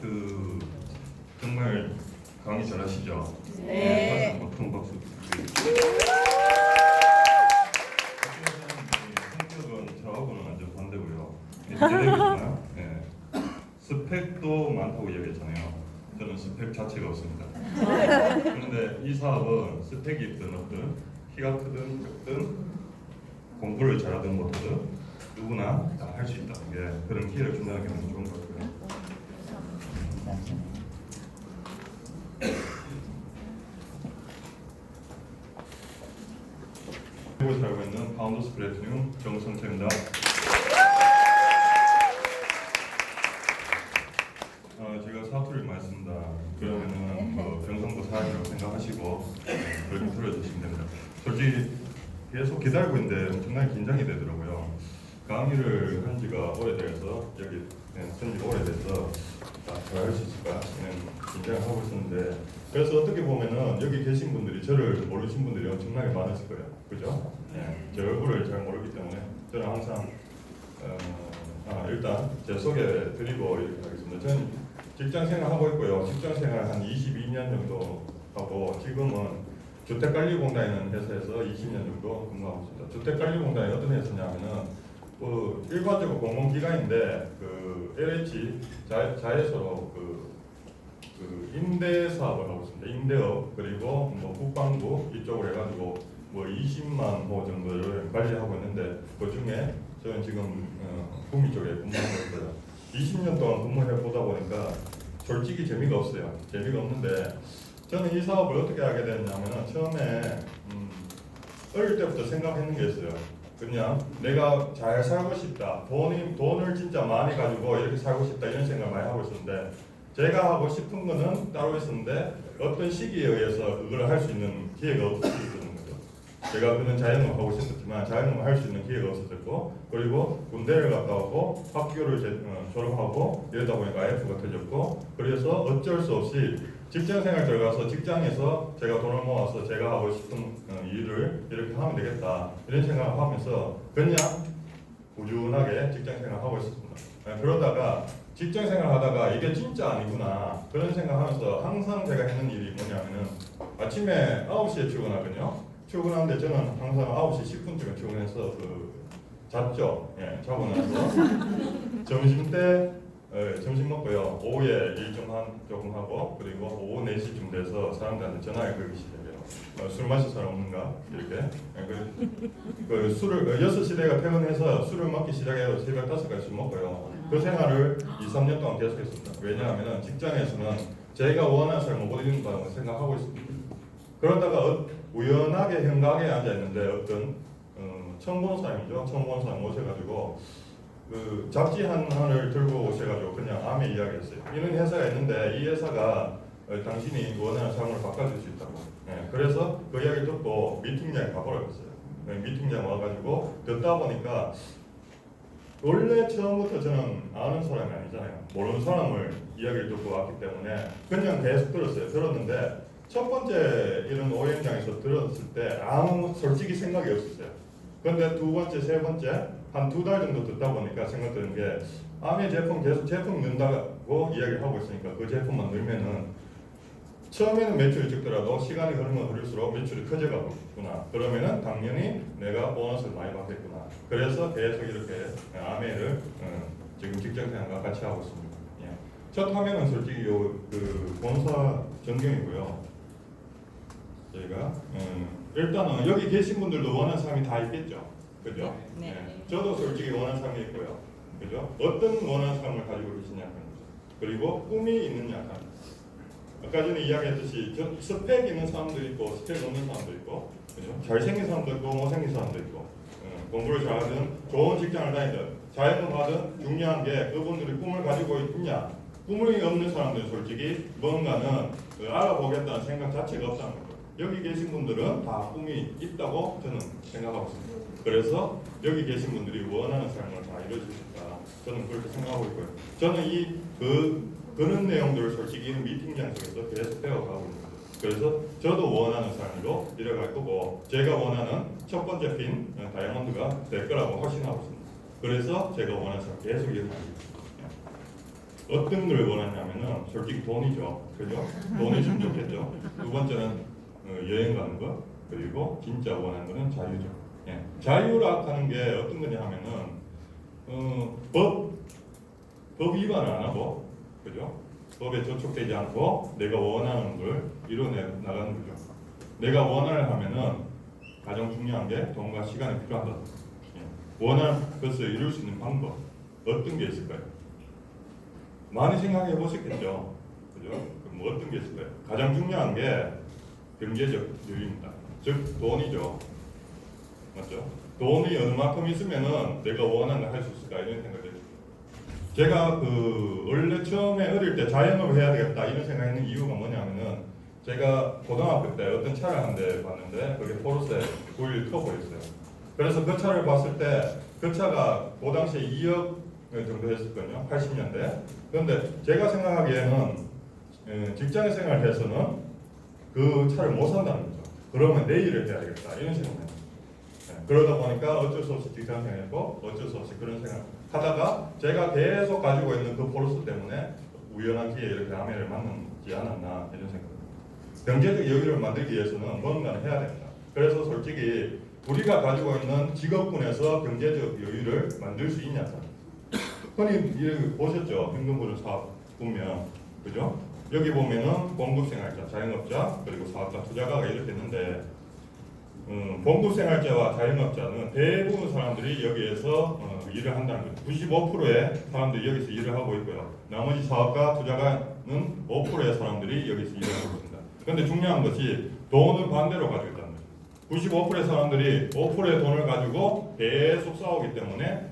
그 정말 강의 잘하시죠? 네. 큰 박수 부탁드립니다. 성격은 저하고는 완전 반대고요. 기대되겠지만 스펙도 많다고 이야기했잖아요. 저는 스펙 자체가 없습니다. 그런데 이 사업은 스펙이 있든 없든 키가 크든 작든 공부를 잘하든 못하든 누구나 다 할 수 있다는 게 그런 기회를 준다는 게 너무 좋은 것 같고요. 미국에 살고 있는 파운더스 플래티늄 정성태입니다. 제가 사투리를 많이 씁니다. 그러면은 경상도 사람이라고 생각하시고 그렇게 들어주시면 됩니다. 솔직히 계속 기다리고 있는데 엄청나게 긴장이 되더라고요. 강의를 한 지가 오래돼서 여기 쓴 지가 오래돼서 잘할 수 있을까 긴장을 하고 있었는데, 그래서 어떻게 보면은 여기 계신 분들이 저를 모르신 분들이 엄청나게 많으실 거예요. 그죠? 제 얼굴을 잘 모르기 때문에 저는 항상 일단 제 소개 드리고 이렇게 하겠습니다. 저는 직장생활 하고 있고요. 직장생활 한 22년 정도 하고 지금은 주택관리공단이라는 회사에서 20년 정도 근무하고 있습니다. 주택관리공단이 어떤 회사냐면은 일반적으로 공공기관인데 LH 자회사로 임대 사업을 하고 있습니다. 임대업 그리고 국방부 이쪽으로 해가지고 20만 호 정도를 관리하고 있는데 그 중에 저는 지금 구미 쪽에 근무하고 있어요. 20년 동안 근무해 보다 보니까 솔직히 재미가 없어요. 재미가 없는데 저는 이 사업을 어떻게 하게 됐냐면 처음에 어릴 때부터 생각했는 게 있어요. 그냥 내가 잘 살고 싶다. 돈을 진짜 많이 가지고 이렇게 살고 싶다 이런 생각을 많이 하고 있었는데 제가 하고 싶은 거는 따로 있었는데 어떤 시기에 의해서 그걸 할 수 있는 기회가 없었던 거죠. 제가 그는 자영업 하고 싶었지만 자영업 할 수 있는 기회가 없었고 그리고 군대를 갔다 오고 학교를 졸업하고 이러다 보니까 IF가 터졌고 그래서 어쩔 수 없이 직장생활 들어가서 직장에서 제가 돈을 모아서 제가 하고 싶은 일을 이렇게 하면 되겠다 이런 생각을 하면서 그냥 꾸준하게 직장생활 하고 있었습니다. 그러다가 직장생활 하다가 이게 진짜 아니구나 그런 생각하면서 항상 제가 했는 일이 뭐냐면은 아침에 9시에 출근하거든요. 출근하는데 저는 항상 9시 10분쯤에 출근해서 잤죠. 자고 나서 점심 때 점심 먹고요. 오후에 일 조금 하고 그리고 오후 4시쯤 돼서 사람들한테 전화를 걸기 시작해요. 술 마실 사람 없는가? 이렇게 술을 6시대가 퇴근해서 술을 먹기 시작해서 새벽 5시까지 술 먹고요. 그 생활을 2-3년 동안 계속했습니다. 왜냐하면 직장에서는 제가 원하는 삶을 못 이룬다고 생각하고 있습니다. 그러다가 우연하게 현관에 앉아있는데 어떤 처음 보는 사람이죠. 처음 보는 사람 오셔가지고 잡지 하나를 들고 오셔가지고 그냥 암에 이야기했어요. 이런 회사가 있는데 이 회사가 당신이 원하는 삶을 바꿔줄 수 있다고. 그래서 그 이야기를 듣고 미팅장에 가버렸어요. 미팅장 와가지고 듣다 보니까 원래 처음부터 저는 아는 사람이 아니잖아요. 모르는 사람을 이야기를 듣고 왔기 때문에 그냥 계속 들었어요. 들었는데 첫 번째 이런 오행장에서 들었을 때 아무 솔직히 생각이 없었어요. 그런데 두 번째, 세 번째 한 2달 정도 듣다 보니까 생각드는 게 암의 제품 계속 제품 넣는다고 이야기를 하고 있으니까 그 제품만 넣으면은 처음에는 매출이 적더라도 시간이 흐르면 흐를수록 매출이 커져가구나. 그러면은 당연히 내가 보너스를 많이 받겠구나. 그래서 계속 이렇게 아메를 지금 직장생활과 같이 하고 있습니다. 첫 화면은 솔직히 본사 전경이고요. 저희가 일단은 여기 계신 분들도 원하는 삶이 다 있겠죠. 그죠? 네. 저도 솔직히 원하는 삶이 있고요. 그죠? 어떤 원하는 삶을 가지고 계시냐 하는 거죠. 그리고 꿈이 있느냐 하는 거죠. 아까 전에 이야기했듯이 스펙 있는 사람도 있고 스펙 없는 사람도 있고 그죠? 잘생긴 사람도 있고 못생긴 사람도 있고 공부를 잘하든 좋은 직장을 다니든 자영업하든 중요한 게 그분들이 꿈을 가지고 있냐. 꿈이 없는 사람들은 솔직히 뭔가는 알아보겠다는 생각 자체가 없다는 거죠. 여기 계신 분들은 다 꿈이 있다고 저는 생각하고 있습니다. 그래서 여기 계신 분들이 원하는 삶을 다 이루어질 수 있다. 저는 그렇게 생각하고 있고요. 저는 그런 내용들을 솔직히 미팅장에서 계속 배워가고 있습니다. 그래서 저도 원하는 삶으로 이뤄갈 거고 제가 원하는 첫 번째 핀 다이아몬드가 될 거라고 확신하고 있습니다. 그래서 제가 원하는 삶 계속 이뤄가고 있습니다. 어떤 걸 원하냐면은 솔직히 돈이죠. 그죠? 돈이 있으면 좋겠죠. 두 번째는 여행 가는 거. 그리고 진짜 원하는 거는 자유죠. 예. 자유라고 게 어떤 거냐 하면은 법 위반을 안 하고, 그죠? 법에 저촉되지 않고 내가 원하는 걸 이뤄내 나가는 거죠. 내가 원하는 하면은 가장 중요한 게 돈과 시간이 필요하다. 예. 원하는 것을 이룰 수 있는 방법 어떤 게 있을까요? 많이 생각해 보셨겠죠. 그죠? 뭐 어떤 게 있을까요? 가장 중요한 게 경제적 여유입니다. 즉 돈이죠. 맞죠? 돈이 얼마큼 있으면은 내가 원하는 걸 할 수 있을까 이런 생각을 했어요. 제가 원래 처음에 어릴 때 자영업을 해야 되겠다 이런 생각했는 이유가 뭐냐면은 제가 고등학교 때 어떤 차를 한 대 봤는데 그게 포르쉐 911 터보였어요. 그래서 그 차를 봤을 때 그 차가 그 당시에 2억 정도 했었거든요. 80년대. 그런데 제가 생각하기에는 직장 생활해서는 그 차를 못 산다는 거죠. 그러면 내일을 해야 되겠다 이런 생각을 해요. 그러다 보니까 어쩔 수 없이 직장 생활했고 어쩔 수 없이 그런 생각 하다가 제가 계속 가지고 있는 그 포르쉐 때문에 우연한 기회에 이렇게 아내를 만나지 않았나 이런 생각입니다. 경제적 여유를 만들기 위해서는 뭔가를 해야 된다. 그래서 솔직히 우리가 가지고 있는 직업군에서 경제적 여유를 만들 수 있냐? 흔히 보셨죠? 현금흐름 사업 보면 그죠? 여기 보면은 공급생활자, 자영업자, 그리고 사업자, 투자가가 이렇게 있는데 공급생활자와 자영업자는 대부분 사람들이 여기에서 일을 한다는 거죠. 95%의 사람들이 여기서 일을 하고 있고요. 나머지 사업가, 투자가는 5%의 사람들이 여기서 일을 하고 있습니다. 그런데 중요한 것이 돈은 반대로 가지고 있다는 거죠. 95%의 사람들이 5%의 돈을 가지고 계속 싸우기 때문에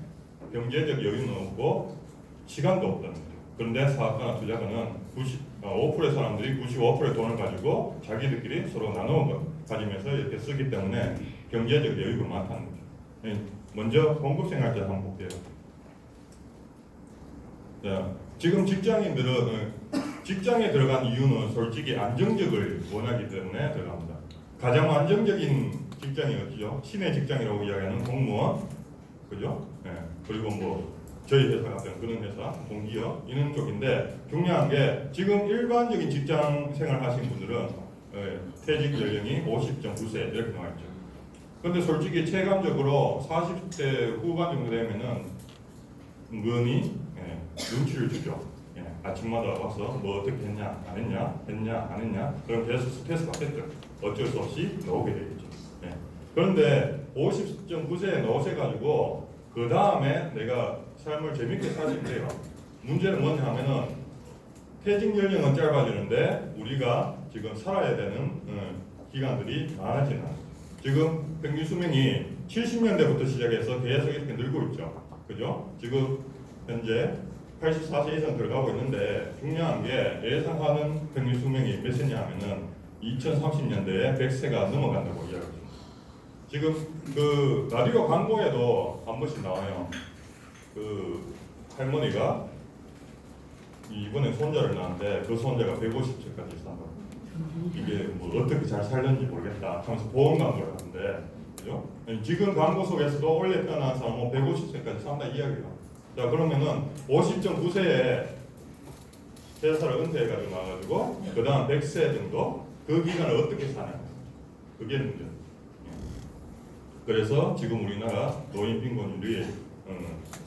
경제적 여유는 없고 시간도 없다는 거죠. 그런데 사업가나 투자가는 5%의 사람들이 95%의 돈을 가지고 자기들끼리 서로 나누어 가지면서 이렇게 쓰기 때문에 경제적 여유가 많다는 거죠. 먼저 공급생활자 한번 볼게요. 자, 지금 직장인들은 직장에 들어간 이유는 솔직히 안정적을 원하기 때문에 들어갑니다. 가장 안정적인 직장이 어디죠? 신의 직장이라고 이야기하는 공무원, 그죠? 네. 그리고 뭐 저희 회사 같은 그런 회사, 공기업 이런 쪽인데 중요한 게 지금 일반적인 직장 생활 하신 분들은 퇴직 연령이 50.9세 이렇게 나와 있죠. 근데 솔직히 체감적으로 40대 후반 정도 되면은 은근히 눈치를 주죠. 아침마다 와서 뭐 어떻게 했냐, 안 했냐, 했냐, 안 했냐, 그럼 계속 스트레스 받겠죠. 어쩔 수 없이 나오게 되겠죠. 그런데 50.9세에 나오셔가지고 그 다음에 내가 삶을 재밌게 사시면 돼요. 문제는 뭐냐 하면은 퇴직 연령은 짧아지는데 우리가 지금 살아야 되는 기간들이 많아지는 거죠. 지금 평균 수명이 70년대부터 시작해서 계속 이렇게 늘고 있죠. 그죠? 지금 현재 84세 이상 들어가고 있는데 중요한 게 예상하는 평균 수명이 몇 세냐 하면은 2030년대에 100세가 넘어간다고 이야기합니다. 지금 그 라디오 광고에도 한 번씩 나와요. 그 할머니가 이번에 손자를 낳았는데 그 손자가 150세까지 산다고. 이게 뭐 어떻게 잘 살는지 모르겠다 하면서 보험 광고를 하는데, 그죠? 지금 광고 속에서도 원래 태어난 사람은 150세까지 산다 이야기예요. 자, 그러면은 50.9세에 회사를 은퇴해가지고 나와가지고 그 다음 100세 정도 그 기간을 어떻게 사냐, 그게 문제. 그래서 지금 우리나라 노인 빈곤율이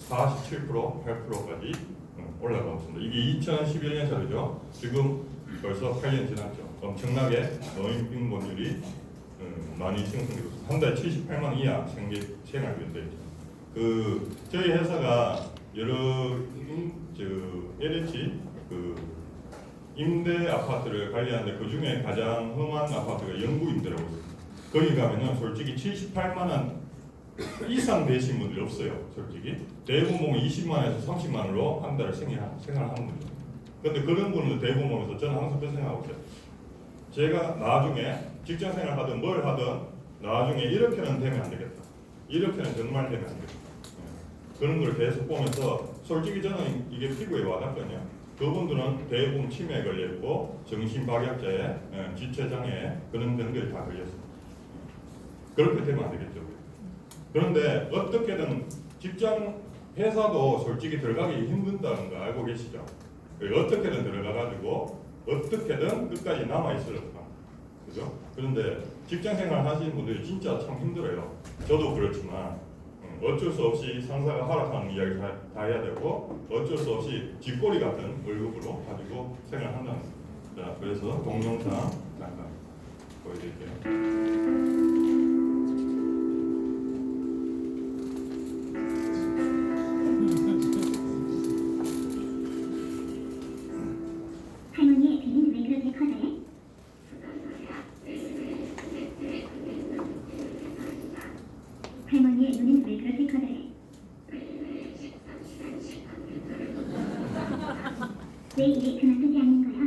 47%, 8%까지 올라가고 있습니다. 이게 2011년 자료죠. 지금 벌써 8년 지났죠. 엄청나게 노인 빈곤율이 많이 형성되고 있습니다. 한 달에 78만 이하 생활비인데 저희 회사가 여러 LH 임대 아파트를 관리하는데 그 중에 가장 험한 아파트가 영구임대라고 있습니다. 거기 가면은 솔직히 78만 원 이상 되신 분들이 없어요. 솔직히 대부분 20만에서 30만 원으로 한 달을 생활하는 거죠. 근데 그런 분들 대부분에서 저는 항상 그렇게 생각하고 있어요. 제가 나중에 직장생활 하든 뭘 하든 나중에 이렇게는 되면 안 되겠다. 이렇게는 정말 되면 안 되겠다. 그런 걸 계속 보면서 솔직히 저는 이게 피부에 와닿거든요. 그분들은 대부분 치매에 걸려있고 정신박약자에 지체장애 그런 병들이 다 걸렸습니다. 그렇게 되면 안 되겠죠. 그런데 어떻게든 직장 회사도 솔직히 들어가기 힘든다는 거 알고 계시죠? 어떻게든 들어가가지고 어떻게든 끝까지 남아 있으려고. 그죠? 그런데 직장 생활 하시는 분들이 진짜 참 힘들어요. 저도 그렇지만 어쩔 수 없이 상사가 하락하는 이야기 다 해야 되고 어쩔 수 없이 쥐꼬리 같은 월급으로 가지고 생활한다는 거죠. 자, 그래서 동영상 잠깐 보여드릴게요. 할머니의 귀는 왜 그렇게 커다래? 할머니의 눈은 왜 그렇게 커다래? 왜 일이 그만두지 않는 거야?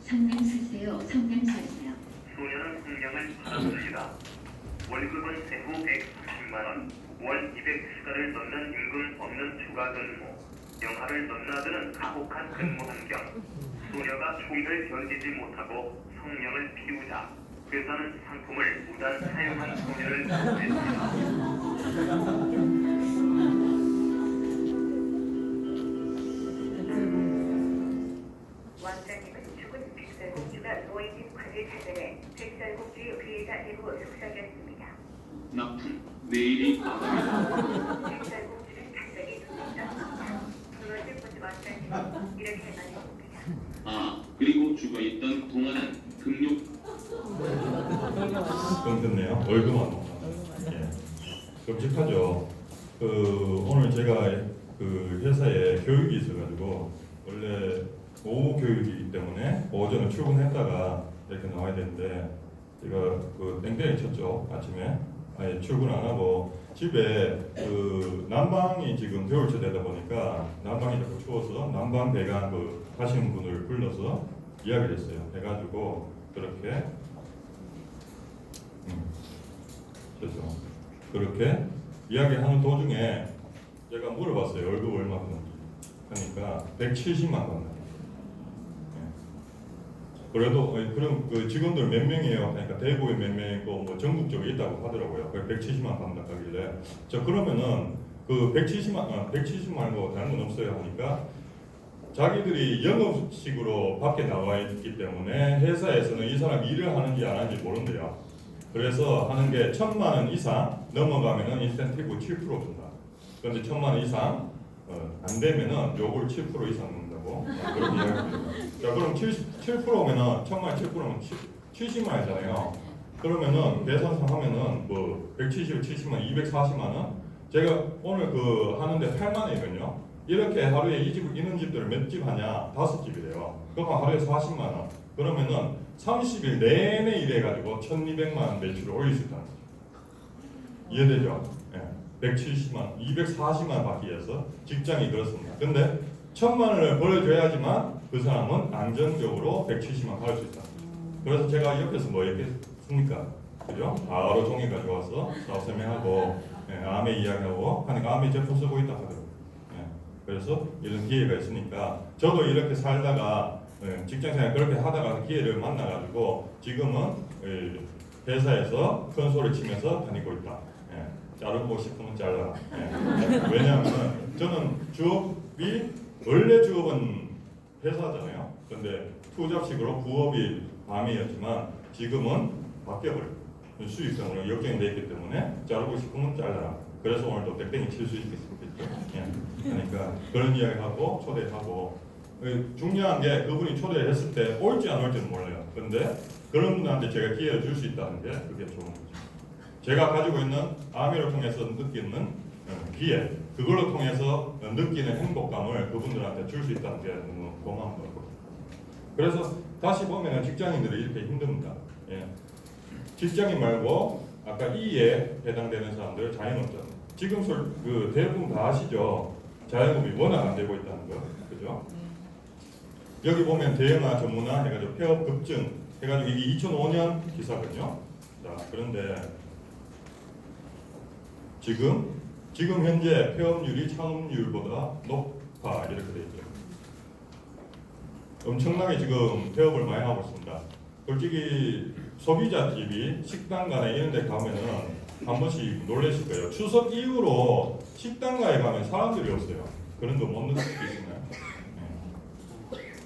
성냥설세요, 성냥설세요. 소녀는 성냥을 팔아봅시다. 월급은 세후 140만원, 월 200시간을 넘는 임금 없는 추가 근무, 영하를 넘나드는 가혹한 근무 환경. 소녀가 총을 견디지 못하고 성냥을 피우자 회사는 상품을 무단 사용한 소녀를 구했습니다. 왕자님은 죽은 백설공주가 누워있는 관을 찾아내 백설공주의 귀에다 대고 속삭였습니다. 나쁜 내일이 밤이다. 백설공주는 갑자기 눈을 떴습니다. 그것을 본 왕자님은 이렇게 말했습니다. 아, 그리고 죽어있던 동안은 금욕 끊겼네요. 월급만 놓고. 예. 끔찍하죠. 오늘 제가 그 회사에 교육이 있어가지고 원래 오후 교육이기 때문에 오전에 출근했다가 이렇게 나와야 되는데 제가 그 땡땡이 쳤죠. 아침에 아예 출근 안 하고 집에 그 난방이 지금 겨울철 되다 보니까 난방이 자꾸 추워서 난방 배관 그 하시는 분을 불러서 이야기를 했어요. 해가지고 그렇게 그렇죠. 그렇게 이야기하는 도중에 제가 물어봤어요. 월급 얼마 받는지. 하니까 170만 받는다. 그래도 그럼 그 직원들 몇 명이에요? 그러니까 대구에 몇 명이고 뭐 전국적으로 있다고 하더라고요. 그 170만 받는다 하길래 저 그러면은 그 170만 말고 다른 건 없어요 하니까 자기들이 영업식으로 밖에 나와 있기 때문에 회사에서는 이 사람이 일을 하는지 안 하는지 모른대요. 그래서 하는 게 1,000만 원 이상 넘어가면은 인센티브 7% 준다. 그런데 1,000만 원 이상 안 되면은 요걸 7% 이상 넣는다고 그렇게 이야기해요. 자 그럼 7%면은 1,000만 원 7%면 70만 원이잖아요. 그러면은 계산상 하면은 뭐 170, 70만, 240만 원. 제가 오늘 그 하는데 8만 원이거든요. 이렇게 하루에 이 집 있는 집들을 몇 집 하냐? 5집이래요. 그럼 하루에 40만 원. 그러면은 30일 내내 일해가지고 1,200만 원 매출을 올릴 수 있다는 거죠. 이해되죠? 예. 170만, 240만 원 받기 위해서 직장이 그렇습니다. 근데 1,000만 원을 벌어줘야지만 그 사람은 안정적으로 170만 받을 수 있다. 그래서 제가 옆에서 뭐 얘기했습니까? 그죠? 바로 종이 가져와서 사업 설명하고 암의 이야기하고 하니까 암의 제품 쓰고 있다 하더라고요. 그래서 이런 기회가 있으니까 저도 이렇게 살다가 직장생활 그렇게 하다가 기회를 만나가지고 지금은 회사에서 큰 소리 치면서 다니고 있다. 자르고 싶으면 잘라. 왜냐하면 저는 주업이 원래 주업은 회사잖아요. 근데 투잡식으로 부업이 밤이었지만 지금은 바뀌어버려요. 수익 때문에 역경이 돼 있기 때문에 자르고 싶으면 잘라라. 그래서 오늘도 땡땡이 칠 수 있겠죠. 그러니까 그런 이야기하고 초대하고 중요한 게 그분이 초대했을 때 올지 안 올지는 몰라요. 근데 그런 분한테 제가 기회를 줄 수 있다는 게 그게 좋은 거죠. 제가 가지고 있는 아미를 통해서 느끼는 기회, 그걸로 통해서 느끼는 행복감을 그분들한테 줄 수 있다는 게 너무 고마운 거고. 그래서 다시 보면 직장인들이 이렇게 힘듭니다. 직장인 말고 아까 E에 해당되는 사람들 자영업자. 지금 그 대부분 다 아시죠? 자영업이 워낙 안 되고 있다는 거, 그죠? 여기 보면 대형화, 전문화 해가지고 폐업 급증 해가지고 이게 2005년 기사거든요. 자, 그런데 지금 현재 폐업률이 창업률보다 높아 이렇게 돼 있죠. 엄청나게 지금 폐업을 많이 하고 있습니다. 솔직히 소비자 TV, 식당가나 이런 데 가면은 한 번씩 놀라실 거예요. 추석 이후로 식당가에 가면 사람들이 없어요. 그런 거 못 느끼시나요?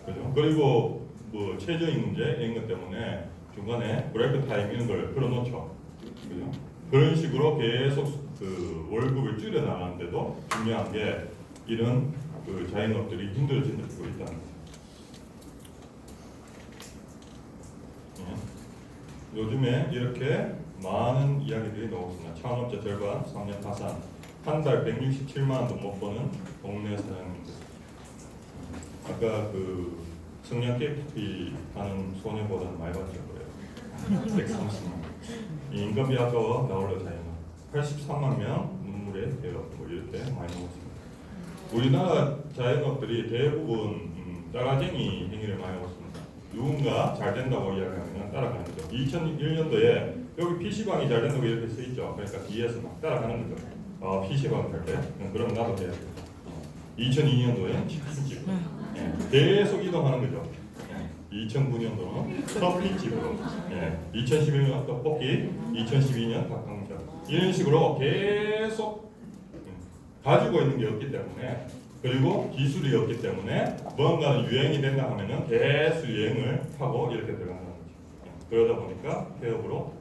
그죠? 그리고 뭐 최저임 문제 이런 것 때문에 중간에 브레이크 타임 이런 걸 걸어놓죠. 그죠? 그런 식으로 계속 그 월급을 줄여 나가는데도 중요한 게 이런 그 자영업들이 힘들어지고 있다는 거죠. 요즘에 이렇게 많은 이야기들이 나오고 있습니다. 창업자 절반, 3년 파산, 한 달 167만 원도 못 버는 동네 사장님들. 아까 그 성냥 깨끗이 하는 소녀보다는 많이 받죠, 그래요. 130만 원. 이 인건비 아까워 나올러 자영업. 83만 명 눈물의 대업 뭐 이렇게 많이 나왔습니다. 우리나라 자영업들이 대부분 따라쟁이 행위를 많이 하고 있습니다. 누군가 잘 된다고 이야기하면 따라가는 거죠. 2001년도에 여기 PC방이 잘 된다고 이렇게 쓰있죠. 그러니까 뒤에서 막 따라가는 거죠. PC방 갈 때 그럼 나도 해야겠다. 2002년도에 치킨집 계속 이동하는 거죠. 2009년도는 커피집으로 2011년 떡볶이, 2012년 닭강정 이런 식으로 계속 가지고 있는 게 없기 때문에 그리고 기술이 없기 때문에 뭔가는 유행이 된다 하면은 계속 유행을 하고 이렇게 들어가는 거죠. 그러다 보니까 폐업으로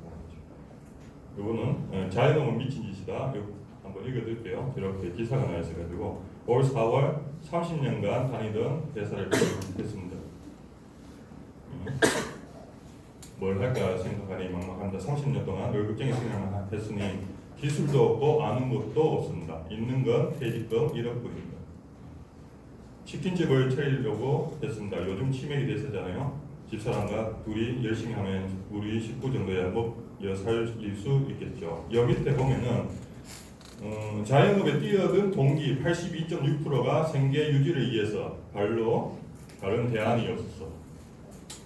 이거는 자영업은 미친 짓이다. 이거 한번 읽어드릴게요. 이렇게 기사가 나와 있어가지고 올 4월 30년간 다니던 회사를 했습니다. 뭘 할까 생각하니 막막합니다. 30년 동안 월급쟁이 생활만 했으니 기술도 없고 아는 것도 없습니다. 있는 건 퇴직금 1억뿐입니다. 치킨집을 차리려고 했습니다. 요즘 치맥이 대세잖아요. 집사람과 둘이 열심히 하면 우리 식구 정도야 먹여 살릴 수 있겠죠. 여기 밑에 보면은 자영업에 뛰어든 동기 82.6%가 생계 유지를 위해서 다른 대안이 없었어.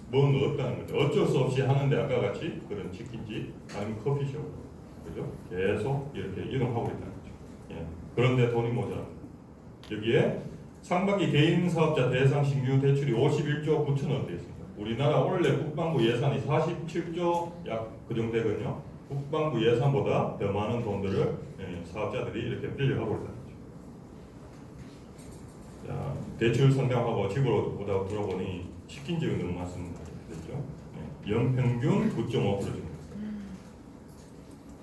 뭔가 없다는 거죠. 어쩔 수 없이 하는데 아까 같이 그런 치킨집 아니면 커피숍 그죠? 계속 이렇게 이동하고 있다는 거죠. 그런데 돈이 모자랍니다. 여기에 상반기 개인 사업자 대상 신규 대출이 51조 9천억 되어 있습니다. 우리나라 원래 국방부 예산이 47조 약 그 정도 되거든요. 국방부 예산보다 더 많은 돈들을 사업자들이 이렇게 빌려가고 있다는 거죠. 자, 대출 상담하고 집으로 오다 들어보니 치킨집이 너무 많습니다. 그렇죠? 연평균 9.5%입니다.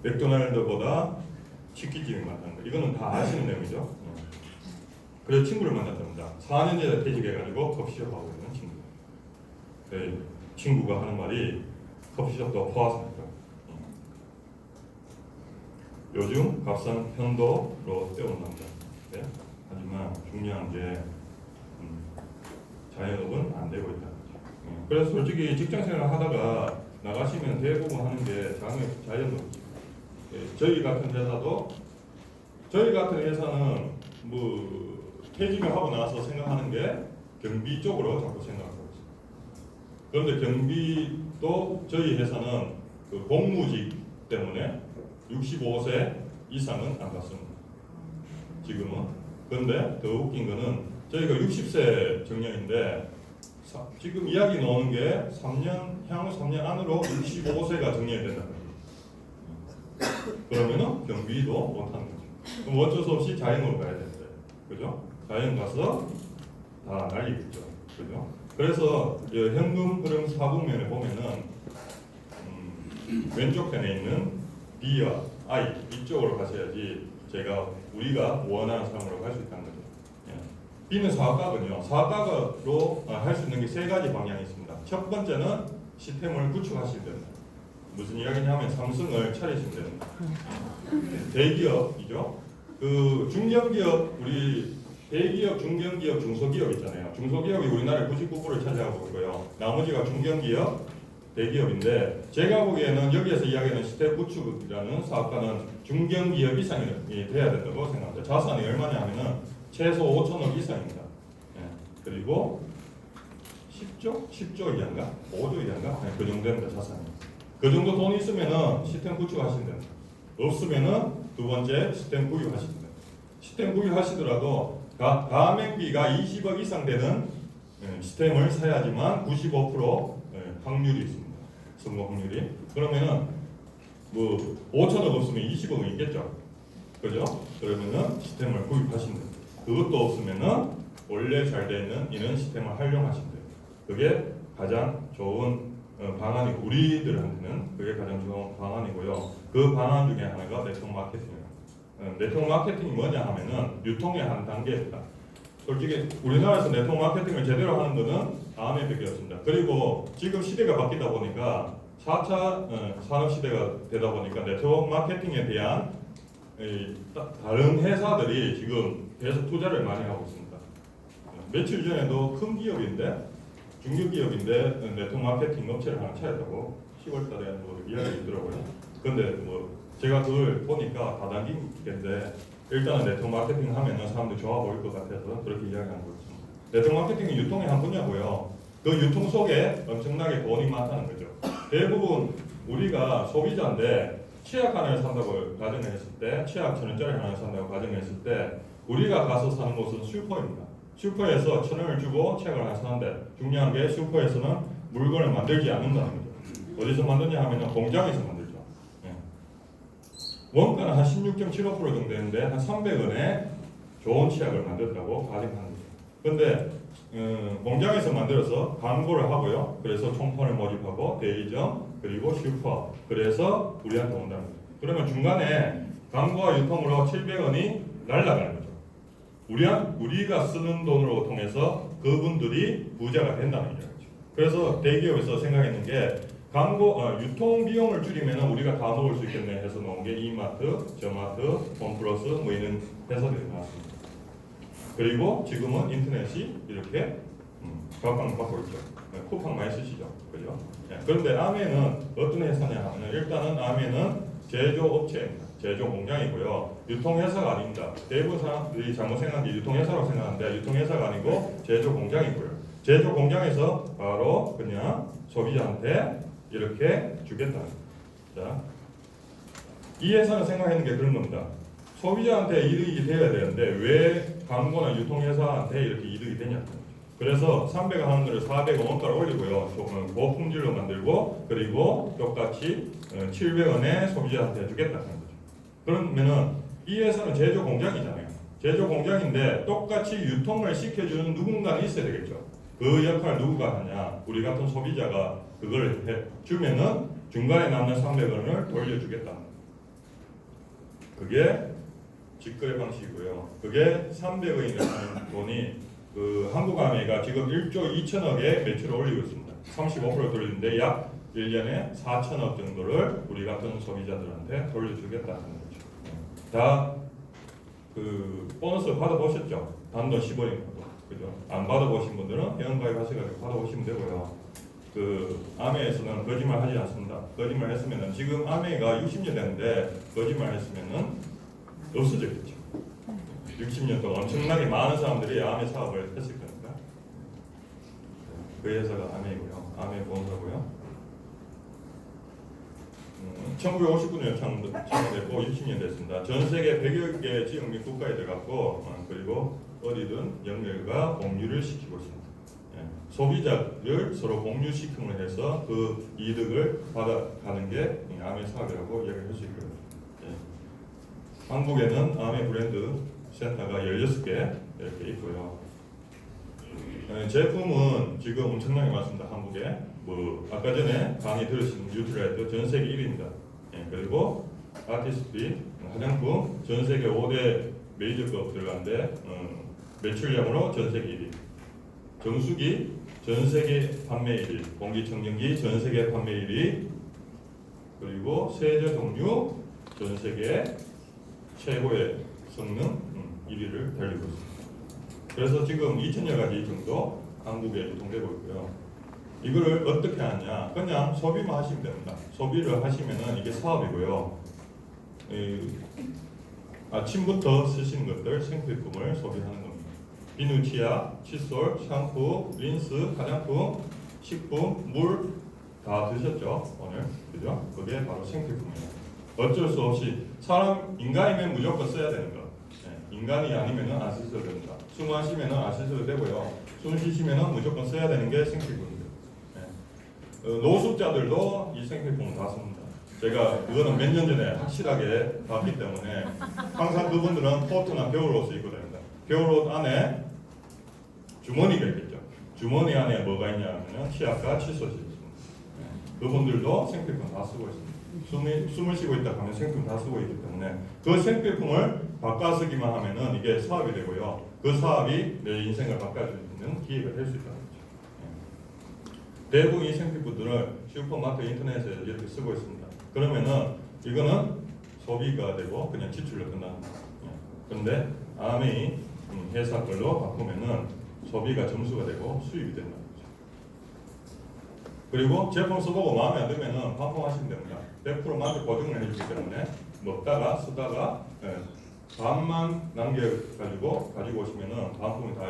맥도날드보다 치킨집이 많다는 거. 이거는 다 아시는 내용이죠. 그래서 친구를 만났답니다. 4년 전에 퇴직해가지고 커피숍 하고 있는 친구. 그 친구가 하는 말이 커피숍도 포화상이다. 요즘 값싼 편도로 때워난다. 네? 하지만 중요한 게 자영업은 안 되고 있다는 거죠. 그래서 솔직히 직장생활 하다가 나가시면 대부분 하는 게 자영업이죠. 저희 같은 회사는 뭐 퇴직을 하고 나서 생각하는 게 경비 쪽으로 자꾸 생각하고 있어요. 그런데 경비도 저희 회사는 그 공무직 때문에 65세 이상은 안 받습니다. 지금은. 그런데 더 웃긴 거는 저희가 60세 정년인데 지금 이야기 나오는 게 향후 3년 안으로 65세가 정년이 된다는 거예요. 그러면은 경비도 못하는 거죠. 그럼 어쩔 수 없이 자영업을 가야 되는데, 그죠? 자영 가서 다 날리겠죠, 그죠? 그래서 현금 흐름 사분면에 보면은 왼쪽 편에 있는 B와 I 이쪽으로 가셔야지 우리가 원하는 사람으로 갈 수 있다는 거죠. B는 사업가거든요. 사업가로 할 수 있는 게 세 가지 방향이 있습니다. 첫 번째는 시스템을 구축하시면 됩니다. 무슨 이야기냐면 삼성을 차리시면 됩니다. 대기업이죠. 그 중견기업 우리 대기업, 중견기업, 중소기업 있잖아요. 중소기업이 우리나라의 99%를 차지하고 있고요. 나머지가 중견기업, 대기업인데 제가 보기에는 여기에서 이야기하는 시스템 구축이라는 사업가는 중견기업 이상이 돼야 된다고 생각합니다. 자산이 얼마냐 하면은 최소 5천억 이상입니다. 그리고 10조 이하인가? 5조 이하인가? 그 정도 됩니다. 자산이. 그 정도 돈 있으면은 시스템 구축하시면 됩니다. 없으면은 두 번째 시스템 구입하시면 됩니다. 시스템 구입하시더라도 가맹비가 20억 이상 되는 시스템을 사야지만 95% 확률이 있습니다. 성공 확률이. 그러면은 뭐 5천억 없으면 20억은 있겠죠. 그죠? 그러면은 시스템을 구입하시면 돼요. 그것도 없으면은 원래 잘 되어 있는 이런 시스템을 활용하시면 돼요. 그게 가장 좋은 방안이고 우리들한테는 그게 가장 좋은 방안이고요. 그 방안 중에 하나가 네트워크 마케팅이에요. 네트워크 마케팅이 뭐냐 하면은 유통의 한 단계입니다. 솔직히 우리나라에서 네트워크 마케팅을 제대로 하는 거는 아메밖에 없습니다. 그리고 지금 시대가 바뀌다 보니까 4차 산업 시대가 되다 보니까 네트워크 마케팅에 대한 다른 회사들이 지금 계속 투자를 많이 하고 있습니다. 며칠 전에도 큰 기업인데 중견기업인데 네트워크 마케팅 업체를 하나 차렸다고 10월달에 뭐 이야기가 있더라고요. 근데 뭐 제가 그걸 보니까 다단계인데 일단은 네트워크 마케팅 하면은 사람들이 좋아 보일 것 같아서 그렇게 이야기하는 거였습니다. 네트워크 마케팅은 유통의 한 분야고요. 그 유통 속에 엄청나게 돈이 많다는 거죠. 대부분 우리가 소비자인데 치약 하나를 산다고 가정했을 때, 치약 1,000원짜리 하나를 산다고 가정했을 때 우리가 가서 사는 곳은 슈퍼입니다. 슈퍼에서 1,000원을 주고 치약을 하나 사는데 중요한 게 슈퍼에서는 물건을 만들지 않는다는 거죠. 어디서 만드냐 하면 공장에서 만들죠. 예. 원가는 한 16.75% 정도 되는데 한 300원에 좋은 치약을 만들었다고 가정하는 거죠. 근데 공장에서 만들어서 광고를 하고요. 그래서 총판을 모집하고 대리점 그리고 슈퍼 그래서 우리한테 온다는 거죠. 그러면 중간에 광고와 유통으로 700원이 날아가는 거죠. 우리가 쓰는 돈으로 통해서 그분들이 부자가 된다는 얘기죠. 그래서 대기업에서 생각했는 게 유통 비용을 줄이면 우리가 다 먹을 수 있겠네 해서 나온 게 이마트, 저마트, 홈플러스 뭐 이런 회사들이 나왔습니다. 그리고 지금은 인터넷이 이렇게 각광받고 있죠. 쿠팡 많이 쓰시죠, 그죠? 그런데 아메는 어떤 회사냐 하면 일단은 아메는 제조업체입니다. 제조 공장이고요. 유통회사가 아닙니다. 대부분 사람들이 잘못 생각한 게 유통회사라고 생각하는데 유통회사가 아니고 제조 공장이고요. 제조 공장에서 바로 그냥 소비자한테 이렇게 주겠다. 자, 이 회사는 생각하는 게 그런 겁니다. 소비자한테 이득이 되어야 되는데 왜 광고나 유통회사한테 이렇게 이득이 되냐. 그래서 300원 하는 거를 400원 원가를 올리고요. 고품질로 만들고 그리고 똑같이 700원에 소비자한테 주겠다는 거죠. 그러면은 이 회사는 제조 공장이잖아요. 제조 공장인데 똑같이 유통을 시켜주는 누군가는 있어야 되겠죠. 그 역할을 누구가 하냐. 우리 같은 소비자가 그걸 주면은 중간에 남는 300원을 돌려주겠다. 그게 직거래 방식이고요. 그게 300원이라는 돈이 한국아메가 지금 1조 2천억의 매출을 올리고 있습니다. 35% 돌리는데 약 1년에 4천억 정도를 우리 같은 소비자들한테 돌려주겠다는 거죠. 다 보너스 받아보셨죠? 단돈 10원이고 그죠? 안 받아보신 분들은 회원가입하셔가지고 받아보시면 되고요. 아메에서는 거짓말 하지 않습니다. 거짓말 했으면은 지금 아메가 60년 됐는데 거짓말 했으면은 없어졌겠죠. 60년 동안 엄청나게 많은 사람들이 아메 사업을 했을 겁니다. 그 회사가 아메이고요. 아메 본사고요. 1959년에 창업됐고 60년 됐습니다. 전 세계 100여 개 지역 및 국가에 들어갔고 그리고 어디든 연결과 공유를 시키고 있습니다. 소비자를 서로 공유시킴을 해서 그 이득을 받아가는 게 아메 사업이라고 이야기할 수 있고요. 한국에는 아메 브랜드 센터가 16개 이렇게 있고요. 제품은 지금 엄청나게 많습니다. 한국에 아까 전에 강의 들으신 뉴트라이트 전 세계 1위입니다. 그리고 아티스트리 화장품 전 세계 5대 메이저급 들어가는데 매출량으로 전 세계 1위. 정수기 전 세계 판매 1위. 공기청정기 전 세계 판매 1위. 그리고 세제 종류 전 세계 최고의 성능 1위를 달리고 있습니다. 그래서 지금 2,000여 가지 정도 한국에 유통되고 있고요. 이거를 어떻게 하냐? 그냥 소비만 하시면 됩니다. 소비를 하시면은 이게 사업이고요. 아침부터 쓰시는 것들 생필품을 소비하는 겁니다. 비누, 치약, 칫솔, 샴푸, 린스, 화장품, 식품, 물 다 드셨죠? 오늘 그죠? 그게 바로 생필품이에요. 어쩔 수 없이 인간이면 무조건 써야 되는 거. 인간이 아니면은 안 쓰셔도 됩니다. 숨 마시면은 안 쓰셔도 되고요. 숨 쉬시면은 무조건 써야 되는 게 생필품입니다. 노숙자들도 이 생필품을 다 씁니다. 제가 그거는 몇 년 전에 확실하게 봤기 때문에 항상 그분들은 코트나 겨울옷을 입고 다닙니다. 겨울옷 안에 주머니가 있겠죠. 주머니 안에 뭐가 있냐면 치약과 칫솔이 있습니다. 그분들도 생필품 다 쓰고 있습니다. 숨을 쉬고 있다 하면 생필품 다 쓰고 있기 때문에 그 생필품을 바꿔쓰기만 하면은 이게 사업이 되고요. 그 사업이 내 인생을 바꿔줄 수 있는 기회가 될 수 있다는 거죠. 대부분 이 생필품들을 슈퍼마켓 인터넷에 이렇게 쓰고 있습니다. 그러면은 이거는 소비가 되고 그냥 지출로 끝납니다. 그런데 아메이 회사 걸로 바꾸면은 소비가 점수가 되고 수입이 된다는 거죠. 그리고 제품 써보고 마음에 안 들면은 반품하시면 됩니다. 100% 만족 보증을 해주기 때문에 먹다가 쓰다가 반만 남겨가지고 가지고 오시면은 반품을 다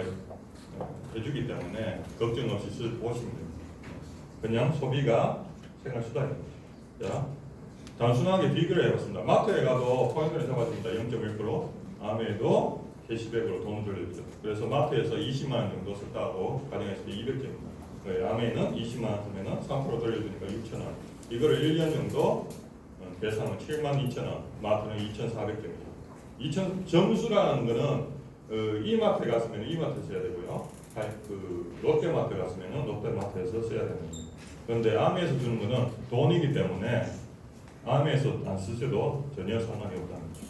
해주기 때문에 걱정 없이 오시면 됩니다. 그냥 소비가 생활 수단입니다. 자, 단순하게 비교를 해봤습니다. 마트에 가도 포인트를 잡아줍니다. 0.1%. 아메도 캐시백으로 돈을 돌려주죠. 그래서 마트에서 20만 원 정도 썼다고 가정했을 때 200점입니다. 아메는 20만 원 쓰면은 3% 돌려주니까 6천 원. 이거를 1년 정도 계산하면 72,000원. 마트는 2,400점이죠. 점수라는 거는 이마트에 갔으면 이마트에서 써야 되고요. 롯데마트 갔으면 롯데마트에서 써야 됩니다. 그런데 아메에서 주는 거는 돈이기 때문에 아메에서 안 쓰셔도 전혀 상관이 없다는 거죠.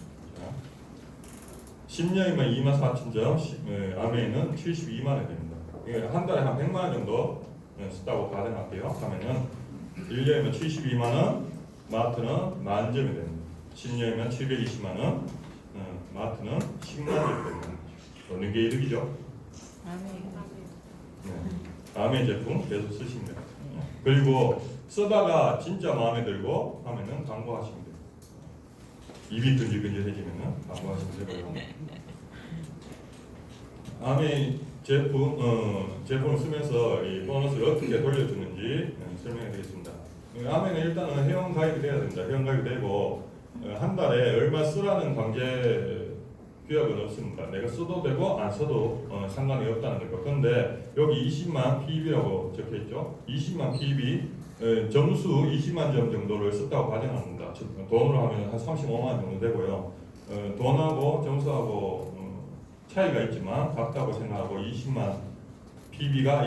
10년이면 24,000점, 아메에는 72만 원이 됩니다. 한 달에 한 100만 원 정도 쓰다고 가정할게요. 하면은 1년이면 72만 원, 마트는 만점이 됩니다. 10년이면 720만 원, 마트는 10만 원이 됩니다. 어느 게 이득이죠? 아메 제품 계속 쓰시면 됩니다. 그리고 쓰다가 진짜 마음에 들고 하면은 광고하시면 돼요. 입이 끈질끈질해지면은 광고하시면 되고요. 아메 제품을 쓰면서 이 보너스를 어떻게 돌려주는지 설명해 드리겠습니다. 아메는 일단은 회원 가입이 돼야 됩니다. 회원 가입이 되고 한 달에 얼마 쓰라는 관계 규약은 없습니다. 내가 써도 되고 안 써도 상관이 없다는 거고. 그런데 여기 20만 PB라고 적혀있죠. 20만 PB 점수 20만 점 정도를 썼다고 가정합니다. 돈으로 하면 한 35만 원 정도 되고요. 돈하고 점수하고 차이가 있지만 같다고 생각하고 20만 PB가